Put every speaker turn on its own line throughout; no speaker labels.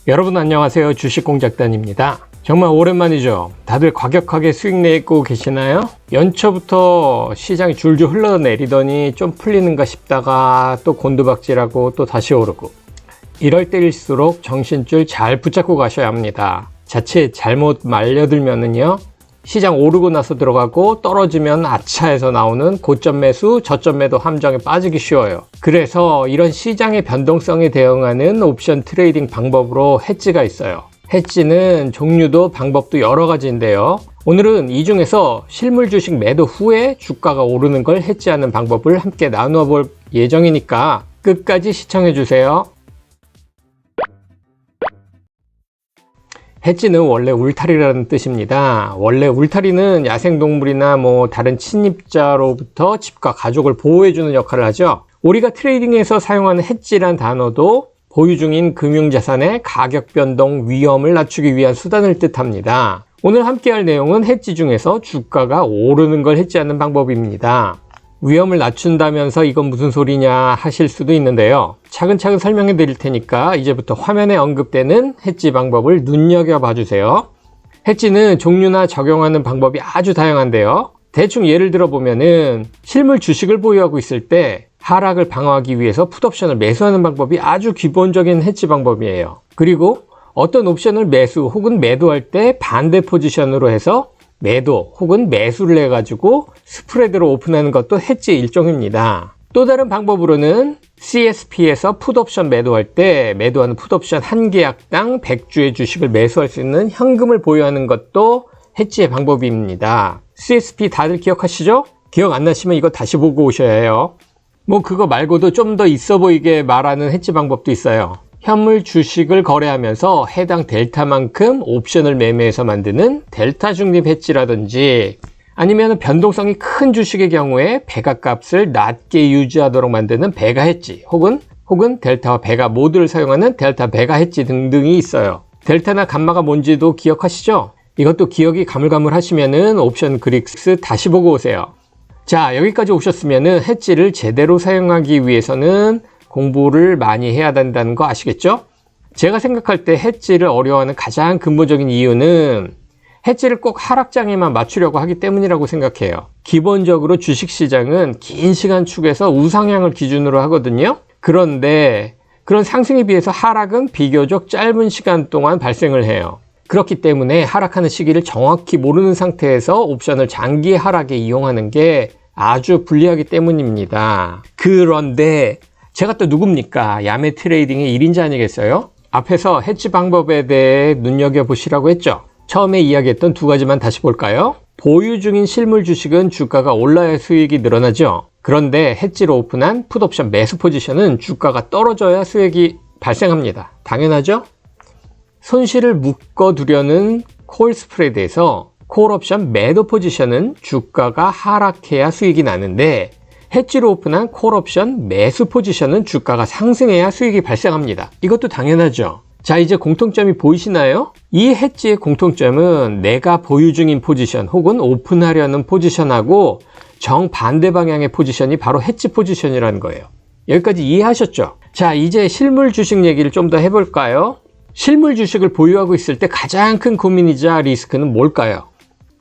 여러분 안녕하세요. 주식공작단입니다. 정말 오랜만이죠. 다들 과격하게 수익 내고 계시나요? 연초부터 시장이 줄줄 흘러내리더니 좀 풀리는가 싶다가 또 곤두박질하고 또 다시 오르고, 이럴 때일수록 정신줄 잘 붙잡고 가셔야 합니다. 자칫 잘못 말려들면은요, 시장 오르고 나서 들어가고 떨어지면 아차해서 나오는 고점 매수, 저점 매도 함정에 빠지기 쉬워요. 그래서 이런 시장의 변동성에 대응하는 옵션 트레이딩 방법으로 해지가 있어요. 해지는 종류도 방법도 여러 가지인데요. 오늘은 이 중에서 실물 주식 매도 후에 주가가 오르는 걸 해지하는 방법을 함께 나누어 볼 예정이니까 끝까지 시청해 주세요. 해지는 원래 울타리라는 뜻입니다. 원래 울타리는 야생동물이나 다른 침입자로부터 집과 가족을 보호해주는 역할을 하죠. 우리가 트레이딩에서 사용하는 해지란 단어도 보유 중인 금융자산의 가격 변동 위험을 낮추기 위한 수단을 뜻합니다. 오늘 함께할 내용은 해지 중에서 주가가 오르는 걸 해지하는 방법입니다. 위험을 낮춘다면서 이건 무슨 소리냐 하실 수도 있는데요. 차근차근 설명해 드릴 테니까 이제부터 화면에 언급되는 해지 방법을 눈여겨봐 주세요. 해지는 종류나 적용하는 방법이 아주 다양한데요. 대충 예를 들어 보면은 실물 주식을 보유하고 있을 때 하락을 방어하기 위해서 풋옵션을 매수하는 방법이 아주 기본적인 해지 방법이에요. 그리고 어떤 옵션을 매수 혹은 매도할 때 반대 포지션으로 해서 매도 혹은 매수를 해가지고 스프레드로 오픈하는 것도 해지의 일종입니다. 또 다른 방법으로는 CSP에서 풋옵션 매도할 때 매도하는 풋옵션 한 계약당 100주의 주식을 매수할 수 있는 현금을 보유하는 것도 해지의 방법입니다. CSP 다들 기억하시죠? 기억 안 나시면 이거 다시 보고 오셔야 해요. 그거 말고도 좀 더 있어 보이게 말하는 해지 방법도 있어요. 현물 주식을 거래하면서 해당 델타만큼 옵션을 매매해서 만드는 델타 중립 해지라든지, 아니면 변동성이 큰 주식의 경우에 배가 값을 낮게 유지하도록 만드는 배가 해지, 혹은 델타와 배가 모두를 사용하는 델타 배가 해지 등등이 있어요. 델타나 감마가 뭔지도 기억하시죠? 이것도 기억이 가물가물하시면은 옵션 그릭스 다시 보고 오세요. 자, 여기까지 오셨으면은 해지를 제대로 사용하기 위해서는 공부를 많이 해야 된다는 거 아시겠죠? 제가 생각할 때 해지를 어려워하는 가장 근본적인 이유는 해지를 꼭 하락장에만 맞추려고 하기 때문이라고 생각해요. 기본적으로 주식시장은 긴 시간 축에서 우상향을 기준으로 하거든요. 그런데 그런 상승에 비해서 하락은 비교적 짧은 시간 동안 발생을 해요. 그렇기 때문에 하락하는 시기를 정확히 모르는 상태에서 옵션을 장기 하락에 이용하는 게 아주 불리하기 때문입니다. 그런데 제가 또 누굽니까? 야매 트레이딩의 1인자 아니겠어요? 앞에서 해지 방법에 대해 눈여겨보시라고 했죠? 처음에 이야기했던 두 가지만 다시 볼까요? 보유 중인 실물 주식은 주가가 올라야 수익이 늘어나죠? 그런데 해지로 오픈한 풋옵션 매수 포지션은 주가가 떨어져야 수익이 발생합니다. 당연하죠? 손실을 묶어두려는 콜 스프레드에서 콜옵션 매도 포지션은 주가가 하락해야 수익이 나는데, 해지로 오픈한 콜옵션 매수 포지션은 주가가 상승해야 수익이 발생합니다. 이것도 당연하죠. 자, 이제 공통점이 보이시나요? 이 해지의 공통점은 내가 보유 중인 포지션 혹은 오픈하려는 포지션하고 정반대 방향의 포지션이 바로 해지 포지션이라는 거예요. 여기까지 이해하셨죠? 자, 이제 실물 주식 얘기를 좀 더 해볼까요? 실물 주식을 보유하고 있을 때 가장 큰 고민이자 리스크는 뭘까요?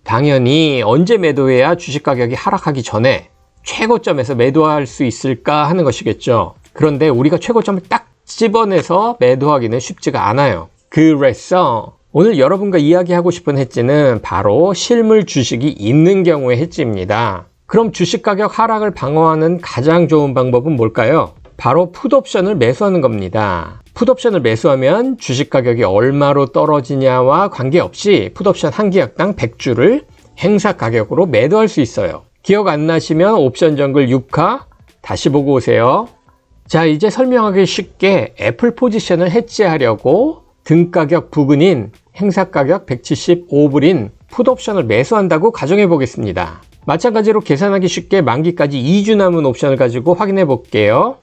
당연히 언제 매도해야 주식 가격이 하락하기 전에 최고점에서 매도할 수 있을까 하는 것이겠죠. 그런데 우리가 최고점을 딱 집어내서 매도하기는 쉽지가 않아요. 그래서 오늘 여러분과 이야기하고 싶은 해지는 바로 실물 주식이 있는 경우의 해지입니다. 그럼 주식 가격 하락을 방어하는 가장 좋은 방법은 뭘까요? 바로 풋옵션을 매수하는 겁니다. 풋옵션을 매수하면 주식 가격이 얼마로 떨어지냐와 관계없이 풋옵션 한 계약당 100주를 행사 가격으로 매도할 수 있어요. 기억 안 나시면 옵션 정글 6화 다시 보고 오세요. 자, 이제 설명하기 쉽게 애플 포지션을 해지하려고 등가격 부근인 행사가격 175불인 풋옵션을 매수한다고 가정해 보겠습니다. 마찬가지로 계산하기 쉽게 만기까지 2주 남은 옵션을 가지고 확인해 볼게요.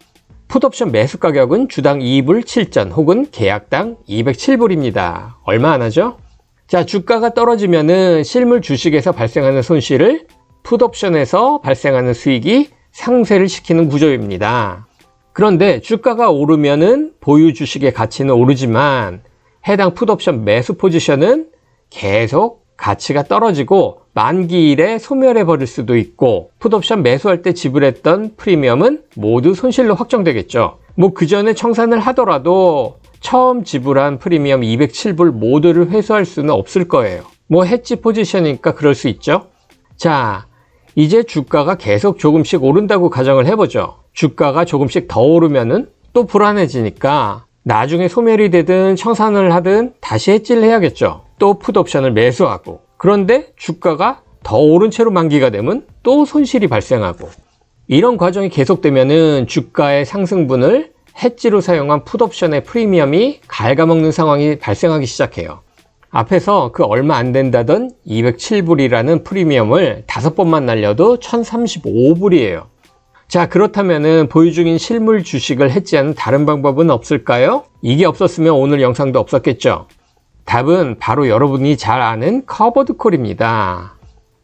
풋옵션 매수 가격은 주당 2불 7전 혹은 계약당 207불입니다. 얼마 안 하죠? 자, 주가가 떨어지면은 실물 주식에서 발생하는 손실을 풋옵션에서 발생하는 수익이 상쇄를 시키는 구조입니다. 그런데 주가가 오르면은 보유 주식의 가치는 오르지만 해당 풋옵션 매수 포지션은 계속 가치가 떨어지고 만기일에 소멸해 버릴 수도 있고 풋옵션 매수할 때 지불했던 프리미엄은 모두 손실로 확정되겠죠. 뭐 그 전에 청산을 하더라도 처음 지불한 프리미엄 207불 모두를 회수할 수는 없을 거예요. 뭐 해지 포지션이니까 그럴 수 있죠. 자, 이제 주가가 계속 조금씩 오른다고 가정을 해보죠. 주가가 조금씩 더 오르면은 또 불안해지니까 나중에 소멸이 되든 청산을 하든 다시 해지를 해야겠죠. 또 풋옵션을 매수하고. 그런데 주가가 더 오른 채로 만기가 되면 또 손실이 발생하고. 이런 과정이 계속되면은 주가의 상승분을 해지로 사용한 풋옵션의 프리미엄이 갉아먹는 상황이 발생하기 시작해요. 앞에서 그 얼마 안 된다던 207불이라는 프리미엄을 5번만 날려도 1035불이에요. 자, 그렇다면은 보유 중인 실물 주식을 해지하는 다른 방법은 없을까요? 이게 없었으면 오늘 영상도 없었겠죠. 답은 바로 여러분이 잘 아는 커버드 콜입니다.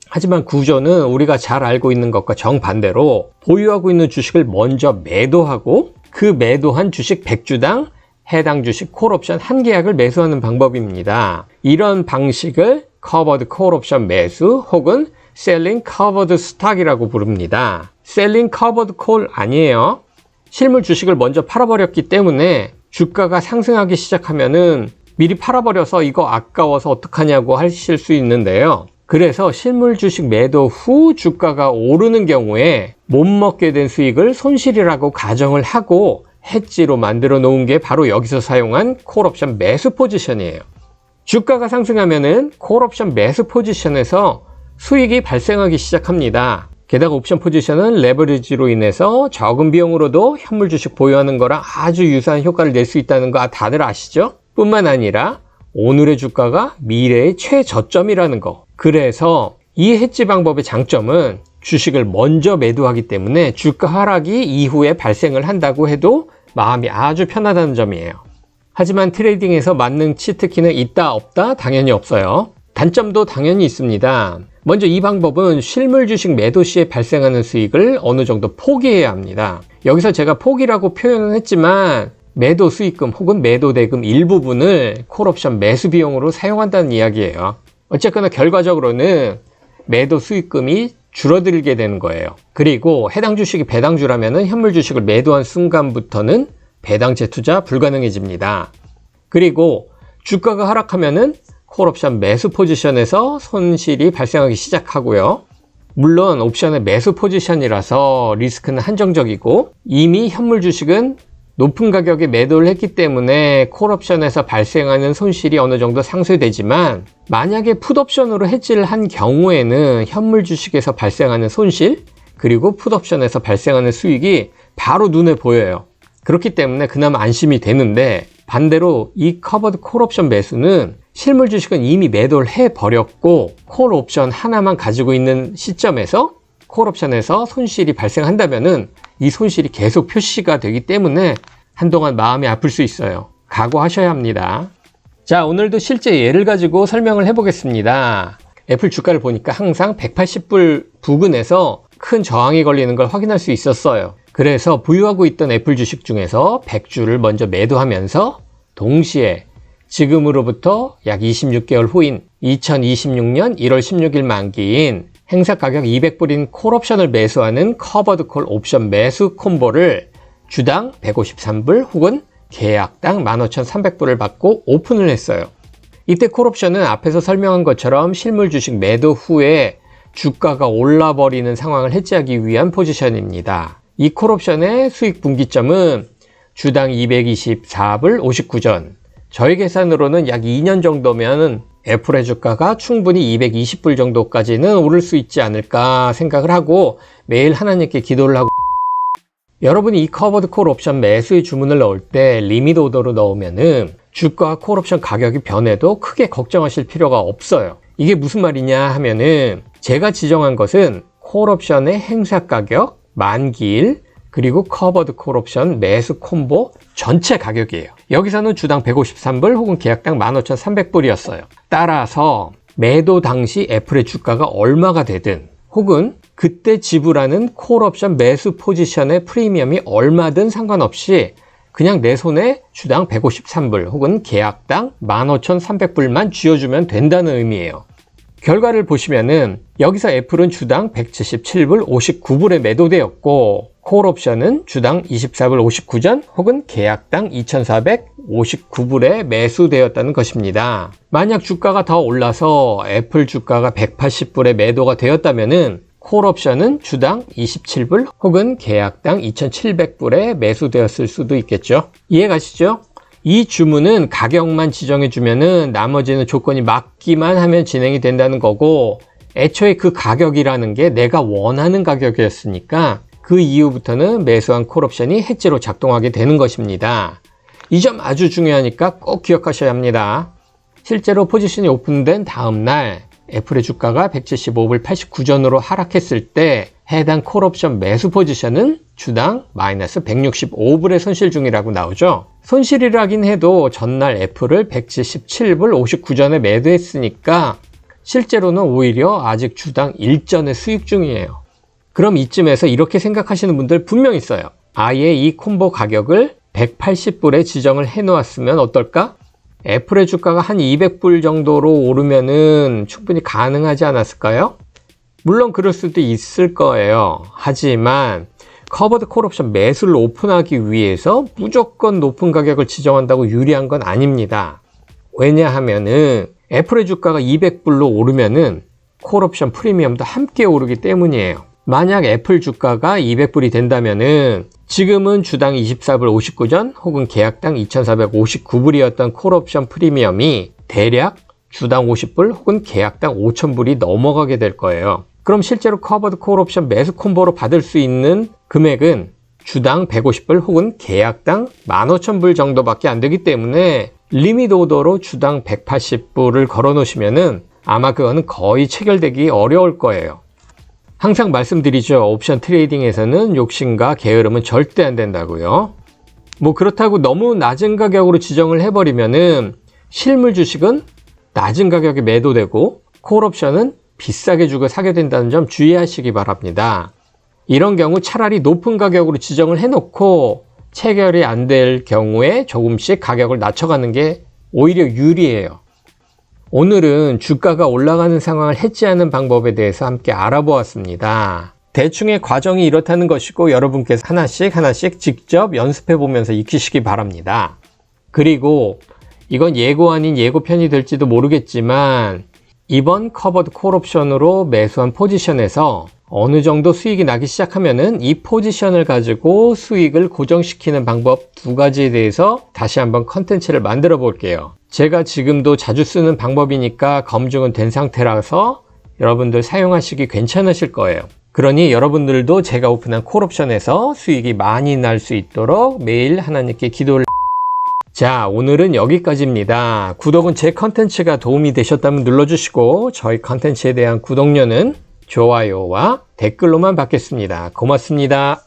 하지만 구조는 우리가 잘 알고 있는 것과 정반대로 보유하고 있는 주식을 먼저 매도하고 그 매도한 주식 100주당 해당 주식 콜옵션 1계약을 매수하는 방법입니다. 이런 방식을 커버드 콜옵션 매수 혹은 셀링 커버드 스탁이라고 부릅니다. 셀링 커버드 콜 아니에요. 실물 주식을 먼저 팔아버렸기 때문에 주가가 상승하기 시작하면은 미리 팔아버려서 이거 아까워서 어떡하냐고 하실 수 있는데요. 그래서 실물 주식 매도 후 주가가 오르는 경우에 못 먹게 된 수익을 손실이라고 가정을 하고 해지로 만들어 놓은 게 바로 여기서 사용한 콜옵션 매수 포지션이에요. 주가가 상승하면은 콜옵션 매수 포지션에서 수익이 발생하기 시작합니다. 게다가 옵션 포지션은 레버리지로 인해서 적은 비용으로도 현물 주식 보유하는 거랑 아주 유사한 효과를 낼 수 있다는 거 다들 아시죠? 뿐만 아니라 오늘의 주가가 미래의 최저점이라는 거. 그래서 이 해지 방법의 장점은 주식을 먼저 매도하기 때문에 주가 하락이 이후에 발생을 한다고 해도 마음이 아주 편하다는 점이에요. 하지만 트레이딩에서 맞는 치트키는 있다 없다? 당연히 없어요. 단점도 당연히 있습니다. 먼저 이 방법은 실물 주식 매도 시에 발생하는 수익을 어느 정도 포기해야 합니다. 여기서 제가 포기라고 표현은 했지만 매도 수익금 혹은 매도 대금 일부분을 콜옵션 매수 비용으로 사용한다는 이야기예요. 어쨌거나 결과적으로는 매도 수익금이 줄어들게 되는 거예요. 그리고 해당 주식이 배당주라면 현물 주식을 매도한 순간부터는 배당 재투자 불가능해집니다. 그리고 주가가 하락하면은 콜옵션 매수 포지션에서 손실이 발생하기 시작하고요. 물론 옵션의 매수 포지션이라서 리스크는 한정적이고 이미 현물 주식은 높은 가격에 매도를 했기 때문에 콜옵션에서 발생하는 손실이 어느 정도 상쇄되지만 만약에 풋옵션으로 해지를 한 경우에는 현물 주식에서 발생하는 손실 그리고 풋옵션에서 발생하는 수익이 바로 눈에 보여요. 그렇기 때문에 그나마 안심이 되는데 반대로 이 커버드 콜옵션 매수는 실물 주식은 이미 매도를 해버렸고 콜옵션 하나만 가지고 있는 시점에서 콜옵션에서 손실이 발생한다면은 이 손실이 계속 표시가 되기 때문에 한동안 마음이 아플 수 있어요. 각오하셔야 합니다. 자, 오늘도 실제 예를 가지고 설명을 해보겠습니다. 애플 주가를 보니까 항상 180불 부근에서 큰 저항이 걸리는 걸 확인할 수 있었어요. 그래서 보유하고 있던 애플 주식 중에서 100주를 먼저 매도하면서 동시에 지금으로부터 약 26개월 후인 2026년 1월 16일 만기인 행사 가격 200불인 콜옵션을 매수하는 커버드 콜 옵션 매수 콤보를 주당 153불 혹은 계약당 15,300불을 받고 오픈을 했어요. 이때 콜옵션은 앞에서 설명한 것처럼 실물 주식 매도 후에 주가가 올라버리는 상황을 해지하기 위한 포지션입니다. 이 콜옵션의 수익 분기점은 주당 224불 59전. 저희 계산으로는 약 2년 정도면 애플의 주가가 충분히 220불 정도까지는 오를 수 있지 않을까 생각을 하고 매일 하나님께 기도를 하고 여러분이 이 커버드 콜 옵션 매수의 주문을 넣을 때 리밋 오더로 넣으면은 주가 콜 옵션 가격이 변해도 크게 걱정하실 필요가 없어요. 이게 무슨 말이냐 하면은 제가 지정한 것은 콜 옵션의 행사 가격, 만기일, 그리고 커버드 콜옵션 매수 콤보 전체 가격이에요. 여기서는 주당 153불 혹은 계약당 15,300불이었어요. 따라서 매도 당시 애플의 주가가 얼마가 되든 혹은 그때 지불하는 콜옵션 매수 포지션의 프리미엄이 얼마든 상관없이 그냥 내 손에 주당 153불 혹은 계약당 15,300불만 쥐어주면 된다는 의미예요. 결과를 보시면은 여기서 애플은 주당 177불 59불에 매도되었고 콜옵션은 주당 24불 59전 혹은 계약당 2,459불에 매수되었다는 것입니다. 만약 주가가 더 올라서 애플 주가가 180불에 매도가 되었다면은 콜옵션은 주당 27불 혹은 계약당 2,700불에 매수되었을 수도 있겠죠. 이해가시죠? 이 주문은 가격만 지정해주면은 나머지는 조건이 맞기만 하면 진행이 된다는 거고 애초에 그 가격이라는 게 내가 원하는 가격이었으니까 그 이후부터는 매수한 콜옵션이 해지로 작동하게 되는 것입니다. 이 점 아주 중요하니까 꼭 기억하셔야 합니다. 실제로 포지션이 오픈된 다음 날 애플의 주가가 175불 89전으로 하락했을 때 해당 콜옵션 매수 포지션은 주당 마이너스 165불의 손실 중이라고 나오죠. 손실이라긴 해도 전날 애플을 177불 59전에 매도했으니까 실제로는 오히려 아직 주당 1전의 수익 중이에요. 그럼 이쯤에서 이렇게 생각하시는 분들 분명 있어요. 아예 이 콤보 가격을 180불에 지정을 해 놓았으면 어떨까? 애플의 주가가 한 200불 정도로 오르면은 충분히 가능하지 않았을까요? 물론 그럴 수도 있을 거예요. 하지만 커버드 콜옵션 매수를 오픈하기 위해서 무조건 높은 가격을 지정한다고 유리한 건 아닙니다. 왜냐하면은 애플의 주가가 200불로 오르면은 콜옵션 프리미엄도 함께 오르기 때문이에요. 만약 애플 주가가 200불이 된다면은 지금은 주당 24불 59전 혹은 계약당 2,459불이었던 콜옵션 프리미엄이 대략 주당 50불 혹은 계약당 5,000불이 넘어가게 될 거예요. 그럼 실제로 커버드 콜옵션 매수 콤보로 받을 수 있는 금액은 주당 150불 혹은 계약당 15,000불 정도밖에 안 되기 때문에 리밋 오더로 주당 180불을 걸어 놓으시면은 아마 그거는 거의 체결되기 어려울 거예요. 항상 말씀드리죠. 옵션 트레이딩에서는 욕심과 게으름은 절대 안 된다고요. 뭐 그렇다고 너무 낮은 가격으로 지정을 해버리면은 실물 주식은 낮은 가격에 매도되고 콜옵션은 비싸게 주고 사게 된다는 점 주의하시기 바랍니다. 이런 경우 차라리 높은 가격으로 지정을 해놓고 체결이 안 될 경우에 조금씩 가격을 낮춰가는 게 오히려 유리해요. 오늘은 주가가 올라가는 상황을 해지하는 방법에 대해서 함께 알아보았습니다. 대충의 과정이 이렇다는 것이고 여러분께서 하나씩 직접 연습해 보면서 익히시기 바랍니다. 그리고 이건 예고 아닌 예고편이 될지도 모르겠지만 이번 커버드 콜옵션으로 매수한 포지션에서 어느 정도 수익이 나기 시작하면은 이 포지션을 가지고 수익을 고정시키는 방법 2가지에 대해서 다시 한번 컨텐츠를 만들어 볼게요. 제가 지금도 자주 쓰는 방법이니까 검증은 된 상태라서 여러분들 사용하시기 괜찮으실 거예요. 그러니 여러분들도 제가 오픈한 콜옵션에서 수익이 많이 날 수 있도록 매일 하나님께 기도를. 자, 오늘은 여기까지입니다. 구독은 제 컨텐츠가 도움이 되셨다면 눌러주시고 저희 컨텐츠에 대한 구독료는 좋아요와 댓글로만 받겠습니다. 고맙습니다.